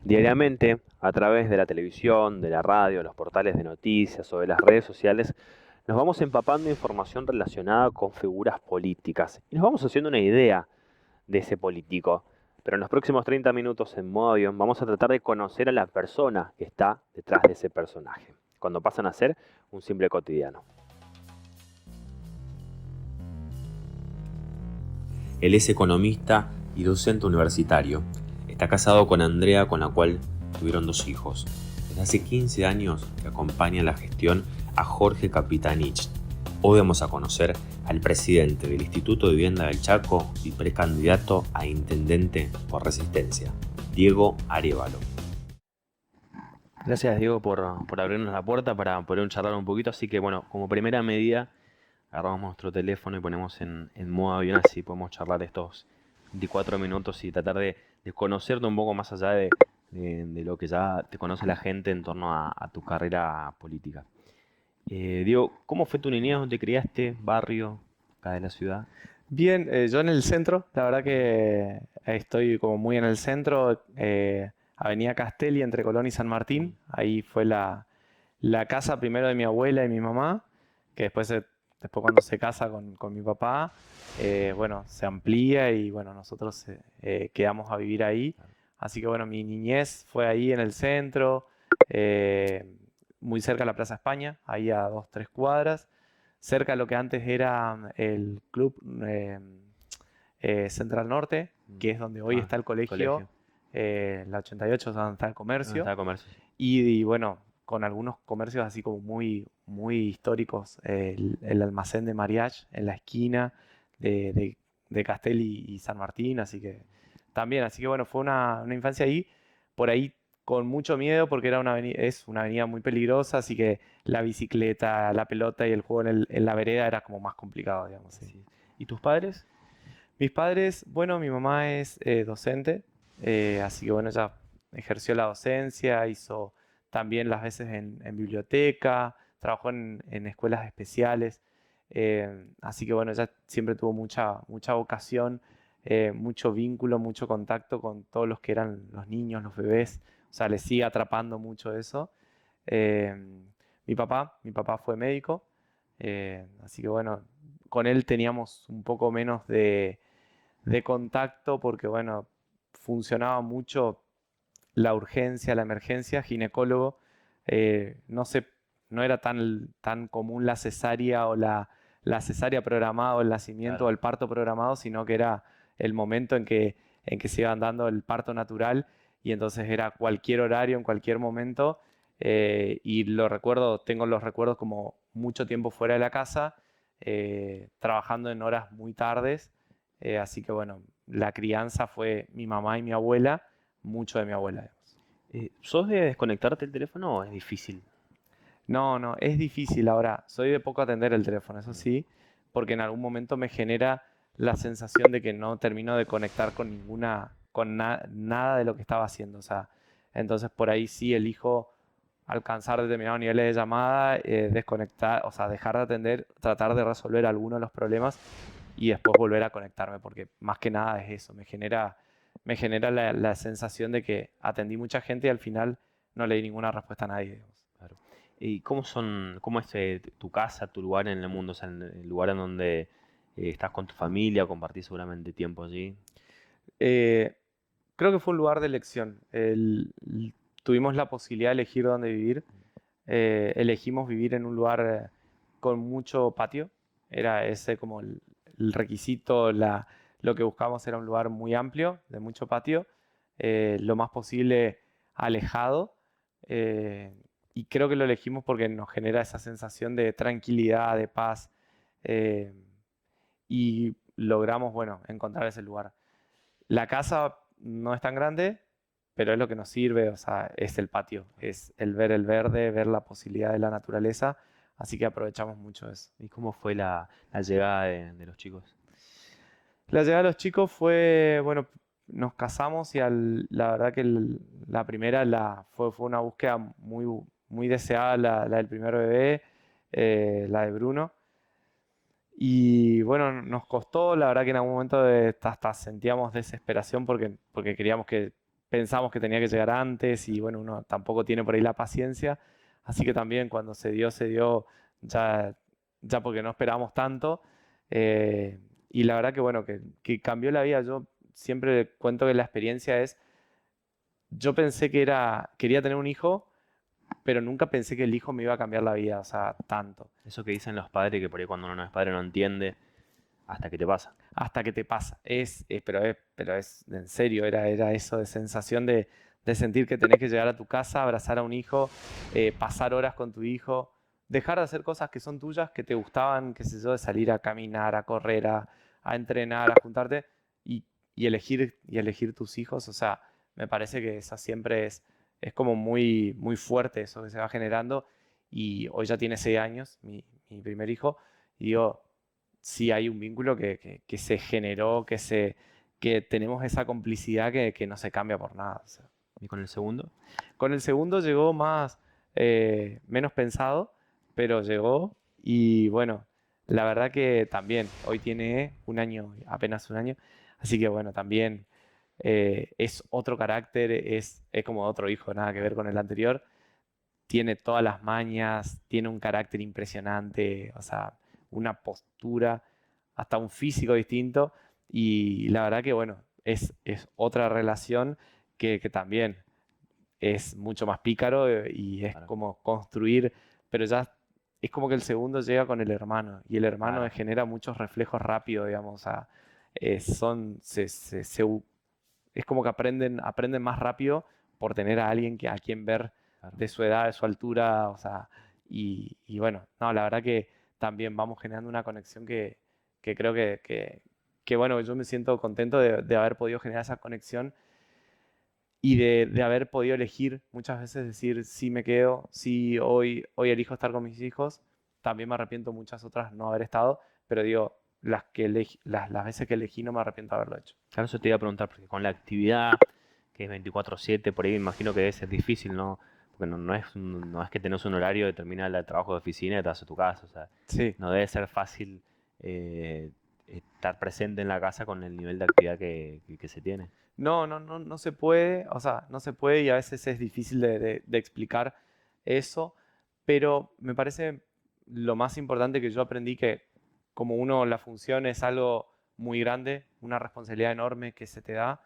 Diariamente, a través de la televisión, de la radio, los portales de noticias o de las redes sociales, nos vamos empapando de información relacionada con figuras políticas y nos vamos haciendo una idea de ese político. Pero en los próximos 30 minutos en modo avión vamos a tratar de conocer a la persona que está detrás de ese personaje, cuando pasan a ser un simple cotidiano. Él es economista y docente universitario. Está casado con Andrea, con la cual tuvieron 2 hijos. Desde hace 15 años que acompaña la gestión a Jorge Capitanich. Hoy vamos a conocer al presidente del Instituto de Vivienda del Chaco y precandidato a intendente por Resistencia, Diego Arévalo. Gracias, Diego, por abrirnos la puerta para poder charlar un poquito. Así que, bueno, como primera medida, agarramos nuestro teléfono y ponemos en modo avión, así podemos charlar estos 24 minutos y tratar de conocerte un poco más allá de lo que ya te conoce la gente en torno a tu carrera política. Diego, ¿cómo fue tu niñez? ¿Dónde te criaste? ¿Barrio? Acá de la ciudad. Bien, yo en el centro, la verdad que estoy como muy en el centro, Avenida Castelli entre Colón y San Martín. Ahí fue la casa primero de mi abuela y mi mamá, que después cuando se casa con mi papá, bueno, se amplía y bueno, nosotros quedamos a vivir ahí. Así que bueno, mi niñez fue ahí en el centro, eh, muy cerca de la Plaza España, ahí a 2, 3 cuadras cerca de lo que antes era el Club Central Norte, que es donde hoy Ah, está el colegio, colegio. la 88 es donde está el ¿Dónde comercio, estaba comercio? Sí. y bueno, con algunos comercios así como muy, muy históricos, el almacén de Mariach en la esquina de Castel y San Martín, así que también, así que bueno, fue una infancia ahí, por ahí con mucho miedo porque es una avenida muy peligrosa, así que la bicicleta, la pelota y el juego en la vereda era como más complicado, digamos. Sí. Sí. ¿Y tus padres? Mis padres, bueno, mi mamá es docente, así que bueno, ella ejerció la docencia, hizo también las veces en biblioteca, trabajó en escuelas especiales, así que bueno, ella siempre tuvo mucha vocación, mucho vínculo, mucho contacto con todos los que eran los niños, los bebés, o sea, le sigue atrapando mucho eso. Eh, mi papá fue médico, así que bueno, con él teníamos un poco menos de contacto porque bueno, funcionaba mucho la urgencia, la emergencia, ginecólogo, no sé, no era tan común la cesárea o la cesárea programada o el nacimiento o Claro. el parto programado, sino que era el momento en que se iban dando el parto natural y entonces era cualquier horario, en cualquier momento. Y tengo los recuerdos como mucho tiempo fuera de la casa, trabajando en horas muy tardes. Así que bueno, la crianza fue mi mamá y mi abuela, mucho de mi abuela, digamos. ¿Sos de desconectarte el teléfono o es difícil? No, no, es difícil ahora. Soy de poco atender el teléfono, eso Mm. sí, porque en algún momento me genera la sensación de que no termino de conectar con nada de lo que estaba haciendo. O sea, entonces por ahí sí elijo alcanzar determinados niveles de llamada, desconectar, o sea, dejar de atender, tratar de resolver algunos de los problemas y después volver a conectarme, porque más que nada es eso, me genera la sensación de que atendí mucha gente y al final no le di ninguna respuesta a nadie, digamos. Claro. ¿Y cómo es tu casa, tu lugar en el mundo? O sea, en el lugar en donde estás con tu familia, compartís seguramente tiempo allí. Eh, Creo que fue un lugar de elección. Tuvimos la posibilidad de elegir dónde vivir. Elegimos vivir en un lugar con mucho patio. Era ese como el requisito, lo que buscábamos era un lugar muy amplio, de mucho patio, lo más posible alejado. eh, y creo que lo elegimos porque nos genera esa sensación de tranquilidad, de paz. eh, y logramos, bueno, encontrar ese lugar. La casa no es tan grande, pero es lo que nos sirve, o sea, es el patio, es el ver el verde, ver la posibilidad de la naturaleza, así que aprovechamos mucho eso. ¿Y cómo fue la llegada de los chicos? La llegada de los chicos fue, bueno, nos casamos y la verdad que la primera fue una búsqueda muy, muy deseada, la del primer bebé, la de Bruno. Y bueno, nos costó, la verdad que en algún momento hasta sentíamos desesperación porque queríamos que pensamos que tenía que llegar antes y bueno, uno tampoco tiene por ahí la paciencia. Así que también cuando se dio ya, ya porque no esperábamos tanto. eh, y la verdad que bueno, que cambió la vida. Yo siempre cuento que la experiencia es, yo pensé quería tener un hijo, pero nunca pensé que el hijo me iba a cambiar la vida, o sea, tanto. Eso que dicen los padres, que por ahí cuando uno no es padre no entiende hasta que te pasa. Hasta que te pasa. Pero es en serio, era eso de sensación de sentir que tenés que llegar a tu casa, abrazar a un hijo, pasar horas con tu hijo, dejar de hacer cosas que son tuyas, que te gustaban, qué sé yo, de salir a caminar, a correr, a entrenar, a juntarte y, y elegir tus hijos. O sea, me parece que esa siempre es como muy, muy fuerte eso que se va generando. Y hoy ya tiene 6 años, mi primer hijo, y digo, sí hay un vínculo que se generó, que tenemos esa complicidad que no se cambia por nada. O sea. ¿Y con el segundo? Con el segundo llegó menos pensado, pero llegó y bueno, la verdad que también, hoy tiene un año, apenas un año, así que bueno, también es otro carácter, es como otro hijo, nada que ver con el anterior, tiene todas las mañas, tiene un carácter impresionante, o sea, una postura, hasta un físico distinto. Y la verdad que, bueno, es otra relación que también es mucho más pícaro y es Claro, como construir, pero ya es como que el segundo llega con el hermano y el hermano claro. genera muchos reflejos rápidos, digamos, o sea, son, es como que aprenden más rápido por tener a alguien a quien ver Claro. de su edad, de su altura, o sea, y bueno, no, la verdad que también vamos generando una conexión que creo que, bueno, yo me siento contento de haber podido generar esa conexión y de haber podido elegir muchas veces decir, sí me quedo, sí hoy elijo estar con mis hijos, también me arrepiento muchas otras no haber estado, pero digo, las veces que elegí no me arrepiento de haberlo hecho. Claro, eso te iba a preguntar, porque con la actividad que es 24/7, por ahí me imagino que debe ser difícil, ¿no? Porque no es que tenés un horario de terminar el trabajo de oficina y te vas a tu casa, o sea, Sí. no debe ser fácil eh, estar presente en la casa con el nivel de actividad que se tiene. No, no, no, no se puede, o sea, no se puede y a veces es difícil de explicar eso, pero me parece lo más importante que yo aprendí que como uno, la función es algo muy grande, una responsabilidad enorme que se te da,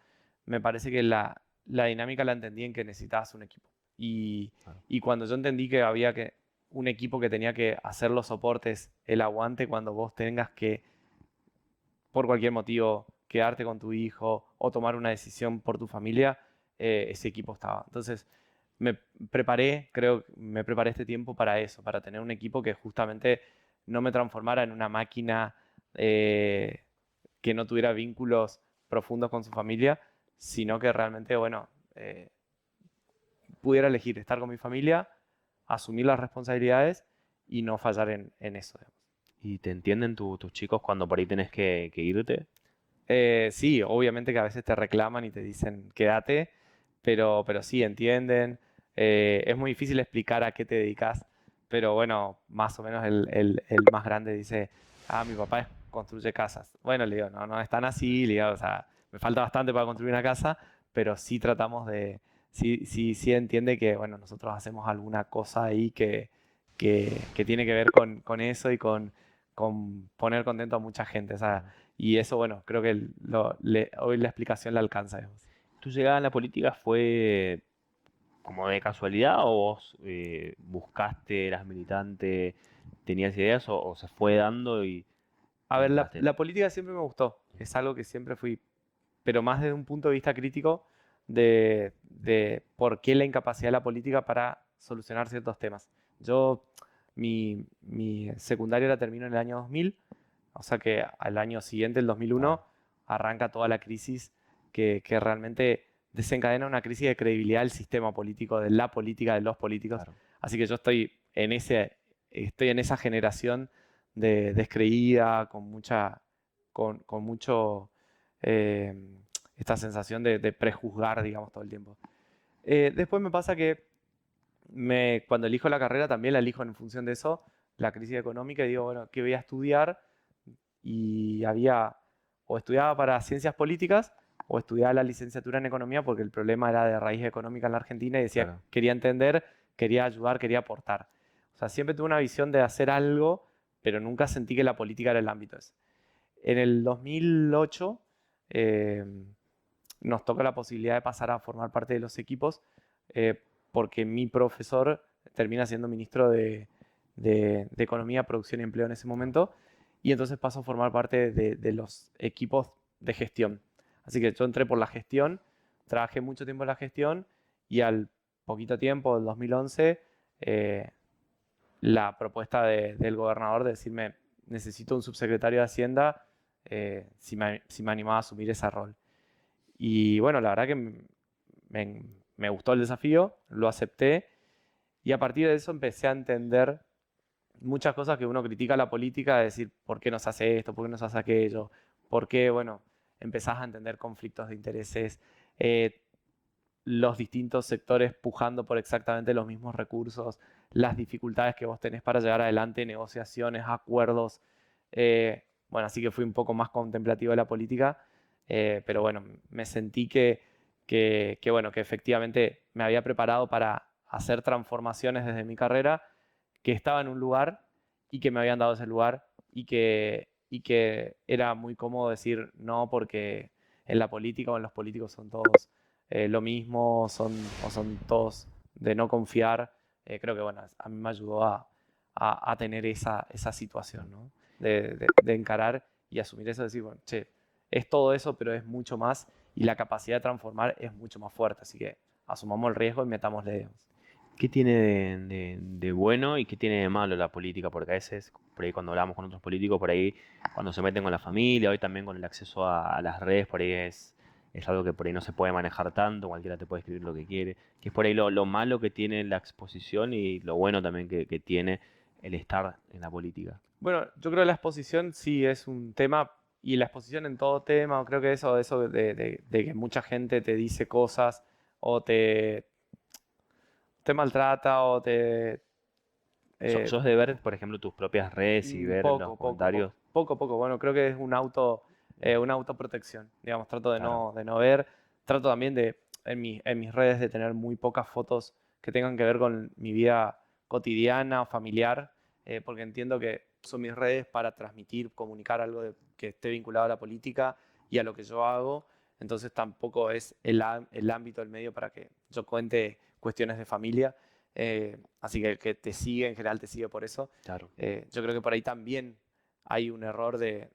me parece que la dinámica la entendí en que necesitabas un equipo. Y, Claro. y cuando yo entendí que había un equipo que tenía que hacer los soportes, el aguante cuando vos tengas que por cualquier motivo quedarte con tu hijo o tomar una decisión por tu familia, ese equipo estaba. Entonces, me me preparé este tiempo para eso, para tener un equipo que justamente no me transformara en una máquina eh, que no tuviera vínculos profundos con su familia, sino que realmente, bueno, pudiera elegir estar con mi familia, asumir las responsabilidades y no fallar en eso. Digamos. ¿Y te entienden tus chicos cuando por ahí tenés que irte? Sí, obviamente que a veces te reclaman y te dicen quédate, pero sí entienden. Es muy difícil explicar a qué te dedicas, pero bueno, más o menos el más grande dice, mi papá construye casas. Bueno, le digo, no, no es tan así, le digo, o sea, me falta bastante para construir una casa, pero sí tratamos sí entiende que, bueno, nosotros hacemos alguna cosa ahí que tiene que ver con eso y con poner contento a mucha gente. O sea, Claro. y eso, bueno, creo que hoy la explicación le alcanza. Digamos. ¿Tu llegada a la política fue como de casualidad o vos buscaste, eras militante, tenías ideas o se fue dando A y ver, entraste? la política siempre me gustó. Es algo que siempre fui, pero más desde un punto de vista crítico de por qué la incapacidad de la política para solucionar ciertos temas. Yo, mi secundaria la termino en el año 2000, o sea que al año siguiente, el 2001, Claro, arranca toda la crisis que realmente desencadena una crisis de credibilidad del sistema político, de la política, de los políticos. claro. Así que yo estoy en esa generación de descreída, con mucho eh, esta sensación de prejuzgar, digamos, todo el tiempo. Después me pasa que cuando elijo la carrera también la elijo en función de eso, la crisis económica, y digo, bueno, ¿qué voy a estudiar? Y o estudiaba para ciencias políticas o estudiaba la licenciatura en economía porque el problema era de raíz económica en la Argentina y decía, Claro. quería entender, quería ayudar, quería aportar. O sea, siempre tuve una visión de hacer algo, pero nunca sentí que la política era el ámbito ese. En el 2008 eh, nos toca la posibilidad de pasar a formar parte de los equipos porque mi profesor termina siendo ministro de Economía, Producción y Empleo en ese momento y entonces paso a formar parte de los equipos de gestión. Así que yo entré por la gestión, trabajé mucho tiempo en la gestión y al poquito tiempo, del 2011, la propuesta del gobernador de decirme necesito un subsecretario de Hacienda si me animaba a asumir ese rol. Y bueno, la verdad que me gustó el desafío, lo acepté y a partir de eso empecé a entender muchas cosas que uno critica a la política, de decir, ¿por qué nos hace esto? ¿Por qué nos hace aquello? ¿Por qué, bueno, empezás a entender conflictos de intereses, los distintos sectores pujando por exactamente los mismos recursos, las dificultades que vos tenés para llevar adelante, negociaciones, acuerdos. Bueno, así que fui un poco más contemplativo de la política, pero bueno, me sentí bueno, que efectivamente me había preparado para hacer transformaciones desde mi carrera, que estaba en un lugar y que me habían dado ese lugar y que era muy cómodo decir no porque en la política o en los políticos son todos lo mismo o son todos de no confiar. Creo que bueno, a mí me ayudó a tener esa situación, ¿no? De encarar y asumir eso, de decir, bueno, che, es todo eso, pero es mucho más y la capacidad de transformar es mucho más fuerte. Así que asumamos el riesgo y metámosle, digamos. ¿Qué tiene de bueno y qué tiene de malo la política? Porque a veces, por ahí cuando hablamos con otros políticos, por ahí cuando se meten con la familia, hoy también con el acceso a las redes, por ahí es algo que por ahí no se puede manejar tanto, cualquiera te puede escribir lo que quiere, que es por ahí lo malo que tiene la exposición y lo bueno también que tiene el estar en la política. Bueno, yo creo que la exposición sí es un tema, y la exposición en todo tema, creo que eso de que mucha gente te dice cosas o te maltrata o te... eh, ¿Sos de ver, por ejemplo, tus propias redes y ver los comentarios? poco. Bueno, creo que es una autoprotección. Digamos, trato Claro, de no ver, trato también en mis redes de tener muy pocas fotos que tengan que ver con mi vida cotidiana o familiar, porque entiendo que son mis redes para transmitir, comunicar algo que esté vinculado a la política y a lo que yo hago. Entonces tampoco es el ámbito del medio para que yo cuente cuestiones de familia. Así que el que te sigue, en general te sigue por eso. claro. Yo creo que por ahí también hay un error de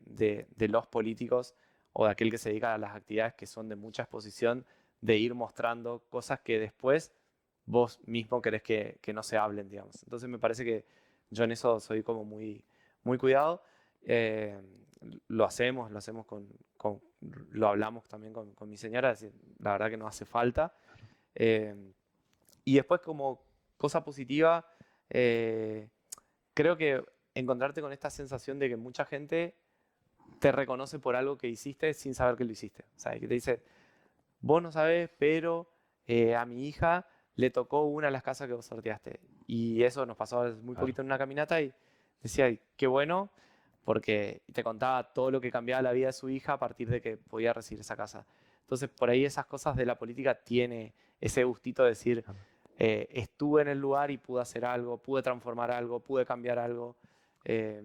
los políticos o de aquel que se dedica a las actividades que son de mucha exposición, de ir mostrando cosas que después vos mismo querés que no se hablen, digamos. Entonces me parece que yo en eso soy como muy cuidado. Eh, lo hacemos lo hablamos también con mi señora, es decir, la verdad que no hace falta. Eh, y después como cosa positiva, eh, creo que encontrarte con esta sensación de que mucha gente te reconoce por algo que hiciste sin saber que lo hiciste. O sea, que te dice, vos no sabés, pero a mi hija le tocó una de las casas que vos sorteaste. Y eso nos pasó hace muy Claro. poquito en una caminata y decía, "Ay, qué bueno", porque te contaba todo lo que cambiaba la vida de su hija a partir de que podía recibir esa casa. Entonces, por ahí esas cosas de la política tiene ese gustito de decir, Claro. estuve en el lugar y pude hacer algo, pude transformar algo, pude cambiar algo. Eh,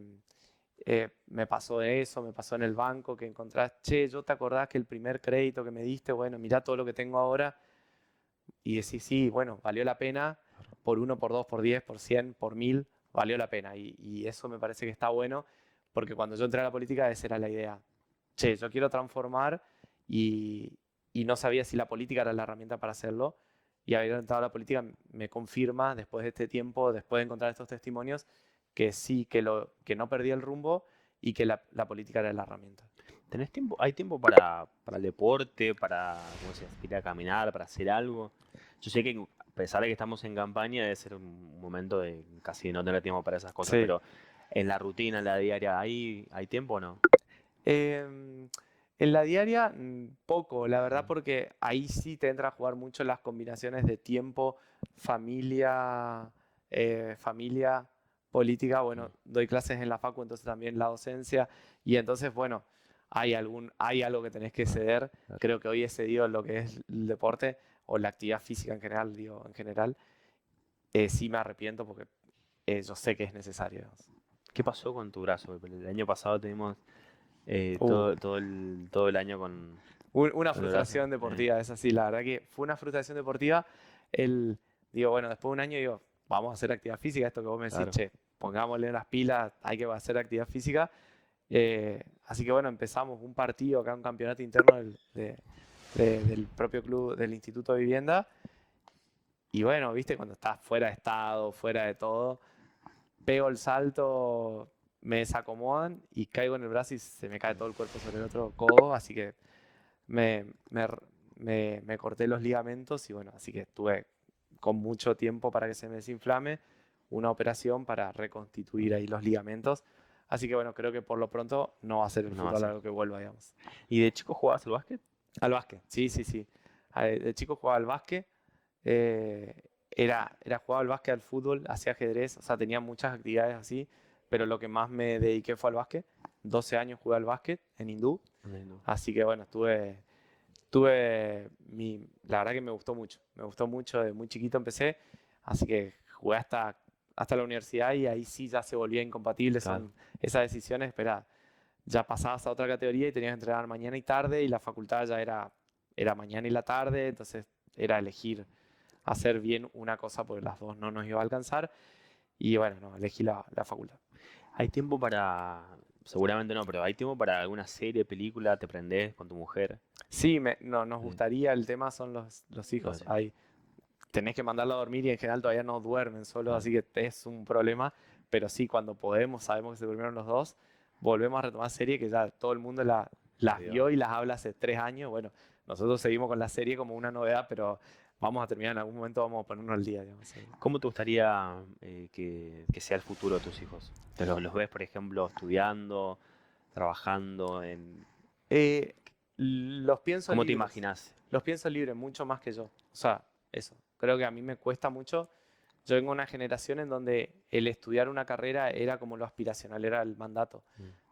Me pasó eso, me pasó en el banco que encontrás, che, ¿yo te acordás que el primer crédito que me diste, bueno, mirá todo lo que tengo ahora? Y decís, sí, bueno, valió la pena, por uno, por dos, por 10, por 100, por 1000, valió la pena. Y eso me parece que está bueno, porque cuando yo entré a la política esa era la idea. Che, yo quiero transformar y no sabía si la política era la herramienta para hacerlo. Y haber entrado a la política me confirma, después de este tiempo, después de encontrar estos testimonios, que sí, que no perdí el rumbo y que la política era la herramienta. ¿Tenés tiempo? ¿Hay tiempo para el deporte, para, ¿cómo se dice, ir a caminar, para hacer algo? Yo sé que a pesar de que estamos en campaña, debe ser un momento de casi no tener tiempo para esas cosas, Sí. pero en la rutina, en la diaria, ¿hay tiempo o no? Em, en la diaria, poco, la verdad, Mm, porque ahí sí te entra a jugar mucho las combinaciones de tiempo, familia, política. mm, Bueno, doy clases en la facu, entonces también la docencia. Y entonces, bueno, hay algo que tenés que ceder. Claro. Creo que hoy he cedido lo que es el deporte o la actividad física en general, digo, en general. Sí me arrepiento porque yo sé que es necesario, digamos. ¿Qué pasó con tu brazo? El año pasado tuvimos Uh, todo el año una con el brazo. frustración deportiva, es así, la verdad que fue una frustración deportiva. Digo, bueno, después de un año digo, vamos a hacer actividad física, esto que vos me decís, Claro. che, pongámosle las pilas, hay que hacer actividad física. Así que bueno, empezamos un partido acá, un campeonato interno del propio club, del Instituto de Vivienda. Y bueno, viste, cuando estás fuera de estado, fuera de todo, pego el salto, me desacomodan y caigo en el brazo y se me cae todo el cuerpo sobre el otro codo. Así que me, me, me corté los ligamentos y bueno, así que estuve con mucho tiempo para que se me desinflame, una operación para reconstituir ahí los ligamentos. Así que bueno, creo que por lo pronto no va a ser el No va a fútbol ser. algo que vuelva, digamos. ¿Y de chico jugabas al básquet? Al básquet, sí, sí, sí. De chico jugaba al básquet, eh, jugaba al básquet, al fútbol, hacía ajedrez, o sea, tenía muchas actividades así, pero lo que más me dediqué fue al básquet. 12 años jugué al básquet en hindú, No. así que bueno, la verdad que me gustó mucho, de muy chiquito empecé, así que jugué hasta la universidad y ahí sí ya se volvía incompatible, Claro. son esas decisiones, espera, ya pasabas a otra categoría y tenías que entrenar mañana y tarde y la facultad ya era mañana y la tarde, entonces era elegir hacer bien una cosa porque las dos no nos iba a alcanzar y bueno, no, elegí la facultad. ¿Hay tiempo para, seguramente no, pero hay tiempo para alguna serie, película, te prendés con tu mujer? Sí, no, nos Sí. gustaría, el tema son los hijos. Los- Tenés que mandarlo a dormir y en general todavía no duermen solos, Claro. así que es un problema. Pero sí, cuando podemos, sabemos que se durmieron los dos, volvemos a retomar serie que ya todo el mundo las Vio. vio y las habla hace 3 años. Bueno, nosotros seguimos con la serie como una novedad, pero vamos a terminar en algún momento, vamos a ponernos al día, digamos. ¿Cómo te gustaría que sea el futuro de tus hijos? ¿Los ves, por ejemplo, estudiando, trabajando Eh, los pienso ¿Cómo te libres. imaginas? Los pienso libres mucho más que yo. O sea, eso. Creo que a mí me cuesta mucho. Yo vengo de una generación en donde el estudiar una carrera era como lo aspiracional, era el mandato.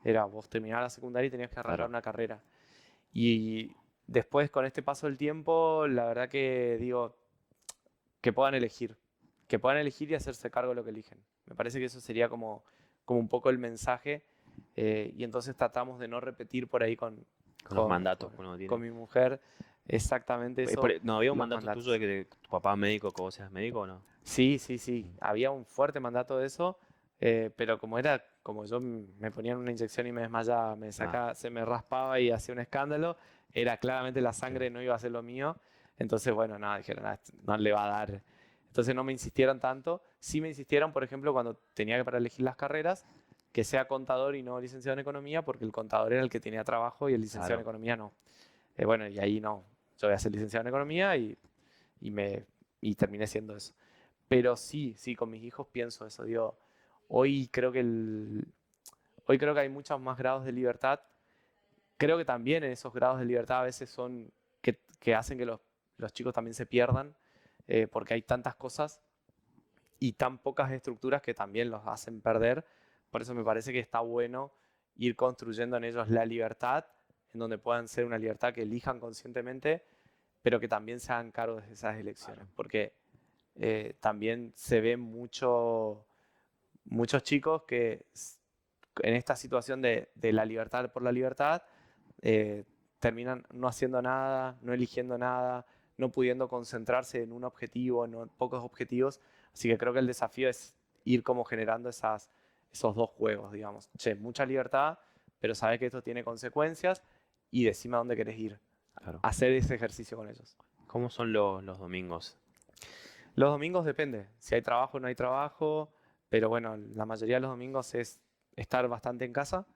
Era vos terminar la secundaria y tenías que arrancar Claro. una carrera. Y después, con este paso del tiempo, la verdad que digo, que puedan elegir. Que puedan elegir y hacerse cargo de lo que eligen. Me parece que eso sería como un poco el mensaje. Y entonces tratamos de no repetir por ahí Con los mandatos que uno con tiene. mi mujer exactamente eso, ¿No había un los mandato tuyo mandatos. de que tu papá es médico, que vos seas médico o no? Sí, sí, sí. Había un fuerte mandato de eso, pero como yo me ponían una inyección y me desmayaba, se me raspaba y hacía un escándalo, era claramente la sangre, no iba a ser lo mío. Entonces, bueno, nada, dijeron, "Ah, no le va a dar". Entonces no me insistieron tanto. Sí me insistieron, por ejemplo, cuando tenía que para elegir las carreras, que sea contador y no licenciado en economía, porque el contador era el que tenía trabajo y el licenciado en Claro. economía no. Bueno, y ahí no. Yo voy a ser licenciado en economía y, me, y terminé siendo eso. Pero sí, sí, con mis hijos pienso eso. Digo, hoy creo que hoy creo que hay muchos más grados de libertad. Creo que también en esos grados de libertad a veces son que hacen que los chicos también se pierdan, porque hay tantas cosas y tan pocas estructuras que también los hacen perder. Por eso me parece que está bueno ir construyendo en ellos la libertad, en donde puedan ser una libertad que elijan conscientemente, pero que también se hagan cargo de esas elecciones. Porque también se ven muchos chicos que en esta situación de la libertad por la libertad eh, terminan no haciendo nada, no eligiendo nada, no pudiendo concentrarse en un objetivo, en pocos objetivos. Así que creo que el desafío es ir como generando esos dos juegos, digamos. Che, mucha libertad, pero sabes que esto tiene consecuencias y decime a dónde querés ir. Claro. Hacer ese ejercicio con ellos. ¿Cómo son los domingos? Los domingos depende, si hay trabajo o no hay trabajo, pero bueno, la mayoría de los domingos es estar bastante en casa,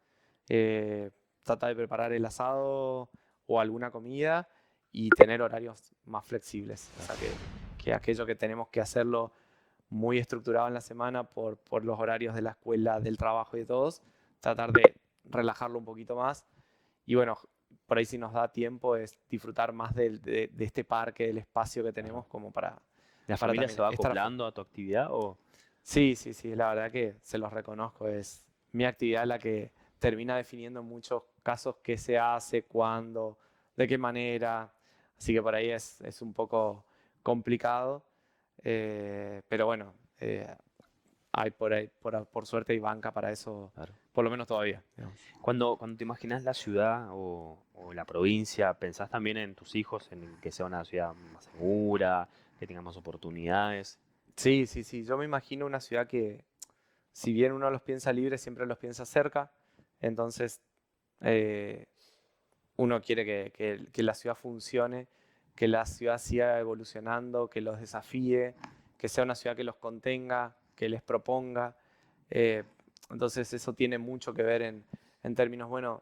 tratar de preparar el asado o alguna comida y tener horarios más flexibles. O sea, que aquello que tenemos que hacerlo muy estructurado en la semana por los horarios de la escuela, del trabajo y de todos, tratar de relajarlo un poquito más. Y bueno, por ahí si nos da tiempo es disfrutar más de este parque, del espacio que tenemos como ¿La para familia también se va estar a full. acoplando a tu actividad o Sí, sí, sí, la verdad que se los reconozco. Es mi actividad la que termina definiendo mucho casos qué se hace, cuándo, de qué manera. Así que por ahí es un poco complicado. Pero bueno, hay por ahí, por suerte hay banca para eso, Claro. por lo menos todavía, digamos. Cuando te imaginas la ciudad o la provincia, ¿pensás también en tus hijos, en que sea una ciudad más segura, que tenga más oportunidades? Sí, sí, sí. Yo me imagino una ciudad que, si bien uno los piensa libres, siempre los piensa cerca. Entonces, eh, uno quiere que la ciudad funcione, que la ciudad siga evolucionando, que los desafíe, que sea una ciudad que los contenga, que les proponga. Eh, entonces, eso tiene mucho que ver en términos, bueno,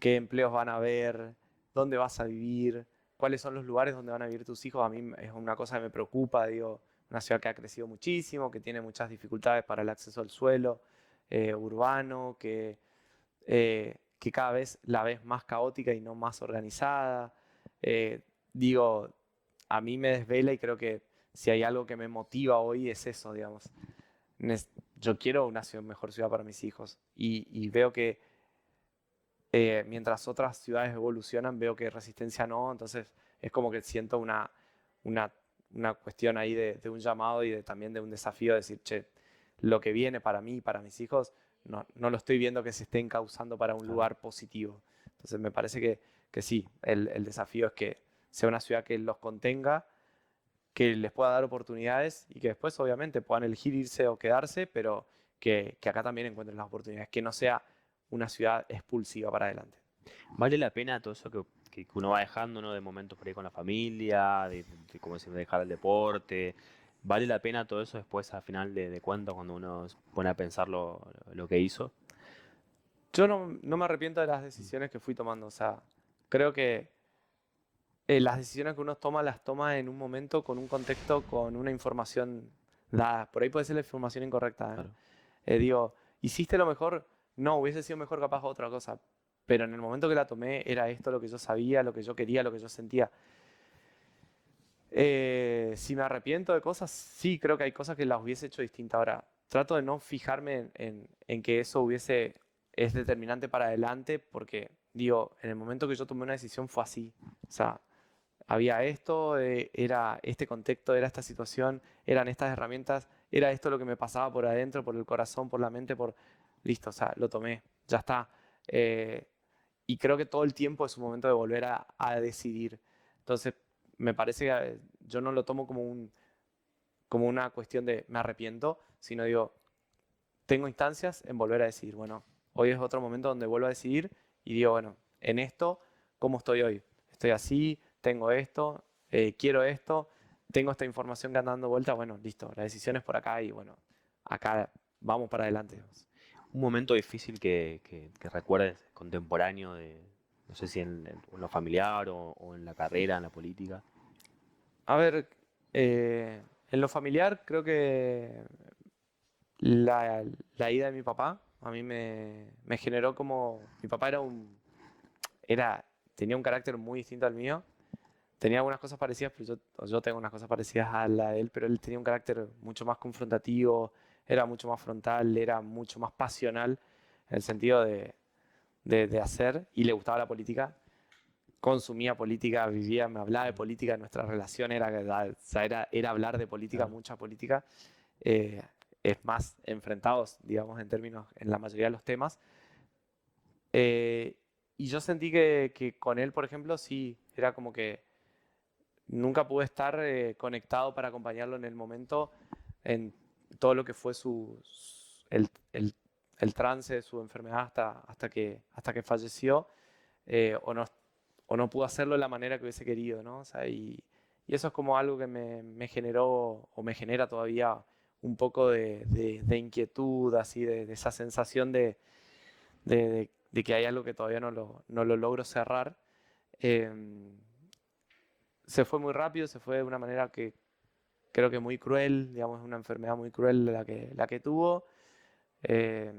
qué empleos van a haber, dónde vas a vivir, cuáles son los lugares donde van a vivir tus hijos. A mí es una cosa que me preocupa, digo, una ciudad que ha crecido muchísimo, que tiene muchas dificultades para el acceso al suelo urbano, que cada vez la ves más caótica y no más organizada. Digo, a mí me desvela y creo que si hay algo que me motiva hoy es eso, digamos. Yo quiero una mejor ciudad para mis hijos y veo que mientras otras ciudades evolucionan, veo que Resistencia no, entonces es como que siento una, una cuestión ahí de un llamado y también de un desafío de decir, che, lo que viene para mí y para mis hijos, no lo estoy viendo que se esté encauzando para un Claro. lugar positivo. Entonces me parece que sí, el desafío es que sea una ciudad que los contenga, que les pueda dar oportunidades y que después obviamente puedan elegir irse o quedarse, pero que acá también encuentren las oportunidades, que no sea una ciudad expulsiva para adelante. ¿Vale la pena todo eso que uno va dejando, ¿no? De momentos por ahí con la familia, de como decir, de dejar el deporte? ¿Vale la pena todo eso después, al final de cuentas, cuando uno se pone a pensar lo que hizo? Yo no me arrepiento de las Mm. decisiones que fui tomando, o sea, creo que las decisiones que uno toma las toma en un momento, con un contexto, con una información dada. Por ahí puede ser la información incorrecta. Claro. Digo, ¿hiciste lo mejor? No, hubiese sido mejor capaz otra cosa. Pero en el momento que la tomé era esto lo que yo sabía, lo que yo quería, lo que yo sentía. Si me arrepiento de cosas, sí, creo que hay cosas que las hubiese hecho distintas. Ahora, trato de no fijarme en que eso es determinante para adelante, porque digo, en el momento que yo tomé una decisión fue así. O sea, había esto, era este contexto, era esta situación, eran estas herramientas, era esto lo que me pasaba por adentro, por el corazón, por la mente, listo, o sea, lo tomé, ya está. Eh, y creo que todo el tiempo es un momento de volver a decidir. Entonces, me parece que yo no lo tomo como una cuestión de me arrepiento, sino digo, tengo instancias en volver a decidir. Bueno, hoy es otro momento donde vuelvo a decidir y digo, bueno, en esto, ¿cómo estoy hoy? Estoy así, tengo esto, quiero esto, tengo esta información que anda dando vuelta, bueno, listo, la decisión es por acá y bueno, acá vamos para adelante. Digamos. Un momento difícil que recuerdes contemporáneo no sé si en lo familiar o en la carrera, en la política. A ver, en lo familiar creo que la, la ida de mi papá a mí me generó como, mi papá tenía un carácter muy distinto al mío. Tenía algunas cosas parecidas, pero yo tengo unas cosas parecidas a la de él, pero él tenía un carácter mucho más confrontativo, era mucho más frontal, era mucho más pasional en el sentido de hacer y le gustaba la política, consumía política, vivía, me hablaba de Mm. política, nuestra relación era hablar de política, Claro. mucha política, eh, es más enfrentados, digamos, en términos, en la mayoría de los temas. Eh, y yo sentí que con él, por ejemplo, sí, era como que nunca pude estar conectado para acompañarlo en el momento, en todo lo que fue el trance de su enfermedad hasta que falleció, eh, o, no, o no pudo hacerlo de la manera que hubiese querido, ¿no? O sea, y eso es como algo que me generó o me genera todavía un poco de inquietud, así, de esa sensación de que hay algo que todavía no lo logro cerrar. Em, Se fue muy rápido, se fue de una manera que creo que muy cruel, digamos, una enfermedad muy cruel la que tuvo. Eh,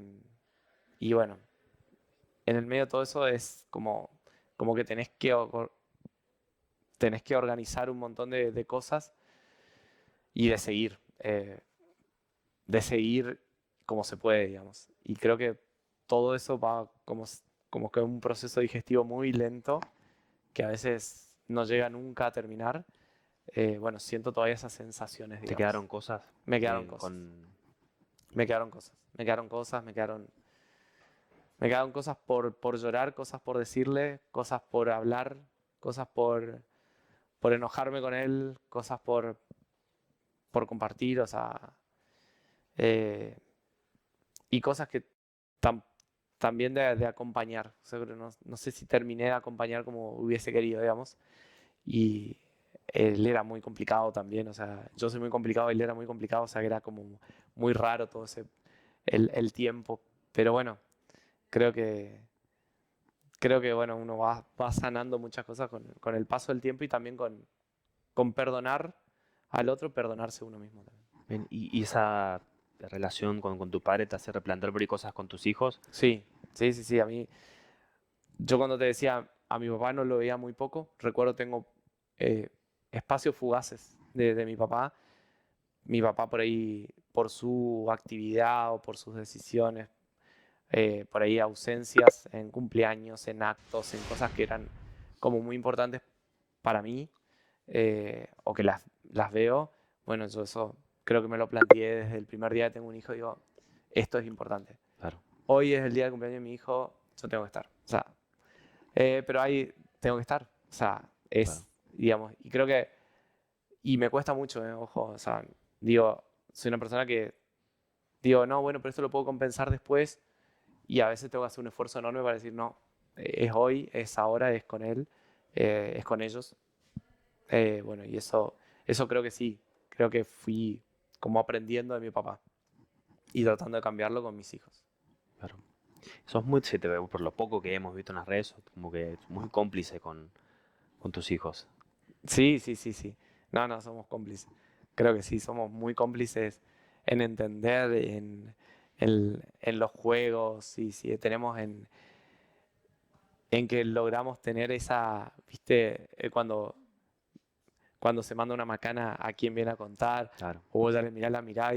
y bueno, en el medio de todo eso es como que tenés que organizar un montón de cosas y de seguir como se puede, digamos. Y creo que todo eso va como como que un proceso digestivo muy lento que a veces no llega nunca a terminar. Bueno, siento todavía esas sensaciones, ¿Te digamos. quedaron cosas? Me quedaron cosas. Con... Me quedaron cosas. Me quedaron cosas, me quedaron cosas por llorar, cosas por decirle, cosas por hablar, cosas por enojarme con él, cosas por compartir, o sea, eh, y cosas que tam- también de acompañar. O sea, no sé si terminé de acompañar como hubiese querido, digamos. Y él era muy complicado también, o sea, yo soy muy complicado, él era muy complicado, o sea, que era como muy raro todo el tiempo. Pero bueno, creo que, creo que bueno, uno va sanando muchas cosas con el paso del tiempo y también con perdonar al otro, perdonarse uno mismo también. Bien, y esa relación con tu padre te hace replantear por ahí cosas con tus hijos? Sí, sí, sí, sí, a mí, yo cuando te decía, a mi papá no lo veía muy poco, recuerdo tengo eh, espacios fugaces de mi papá por ahí, por su actividad o por sus decisiones, por ahí ausencias en cumpleaños, en actos, en cosas que eran como muy importantes para mí, o que las veo. Bueno, yo eso creo que me lo planteé desde el primer día que tengo un hijo, digo, esto es importante. Claro, Hoy es el día del cumpleaños de mi hijo, yo tengo que estar. O sea, pero ahí tengo que estar. O sea, claro. digamos, y creo que, y me cuesta mucho, ojo, o sea, digo, soy una persona que digo, no, bueno, pero esto lo puedo compensar después y a veces tengo que hacer un esfuerzo enorme para decir, no, es hoy, es ahora, es con él, es con ellos. Bueno, y eso creo que sí, creo que fui como aprendiendo de mi papá y tratando de cambiarlo con mis hijos. Claro. Sos muy, se te ve por lo poco que hemos visto en las redes, sos como que muy cómplice con tus hijos. Sí, sí, sí, sí. No, no, somos cómplices. Creo que sí, somos muy cómplices en entender, en los juegos, y sí, tenemos en que logramos tener esa, viste, cuando se manda una macana a quien viene a contar, Claro, o vos ya le mirás la mirada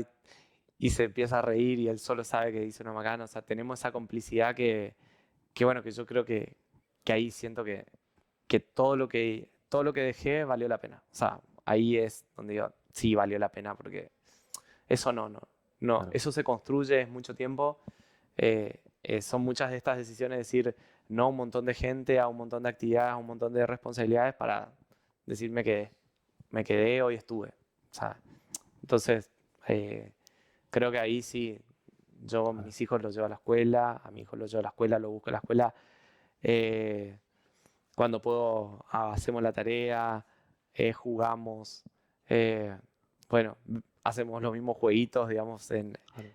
y se empieza a reír y él solo sabe que dice una macana. O sea, tenemos esa complicidad que bueno, que yo creo que ahí siento que todo lo que dejé valió la pena. O sea, ahí es donde digo, sí, valió la pena, porque eso no, claro. eso se construye, es mucho tiempo. Son muchas de estas decisiones, decir no a un montón de gente, a un montón de actividades, a un montón de responsabilidades para decirme que me quedé, hoy estuve. O sea, entonces, creo que ahí sí, yo a Claro. mis hijos los llevo a la escuela, a mi hijo los llevo a la escuela, lo busco a la escuela. eh, Cuando puedo, hacemos la tarea, jugamos, eh, bueno, hacemos los mismos jueguitos, digamos, Claro.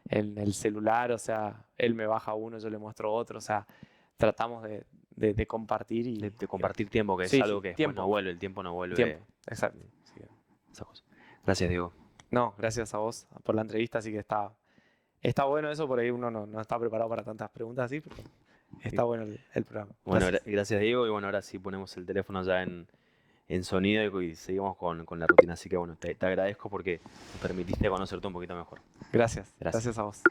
en el celular, o sea, él me baja uno, yo le muestro otro, o sea, tratamos de compartir De compartir tiempo, que es sí, algo sí, que después no tiempo, vuelve, el tiempo no vuelve. tiempo, exacto. Sí. Esas cosas. Gracias, Diego. No, gracias a vos por la entrevista, así que está bueno eso, por ahí uno no está preparado para tantas preguntas así, pero está bueno el programa. Bueno, Gracias. gracias, Diego. Y bueno, ahora sí ponemos el teléfono ya en sonido y seguimos con la rutina. Así que bueno, te agradezco porque me permitiste conocerte un poquito mejor. Gracias. Gracias. Gracias a vos.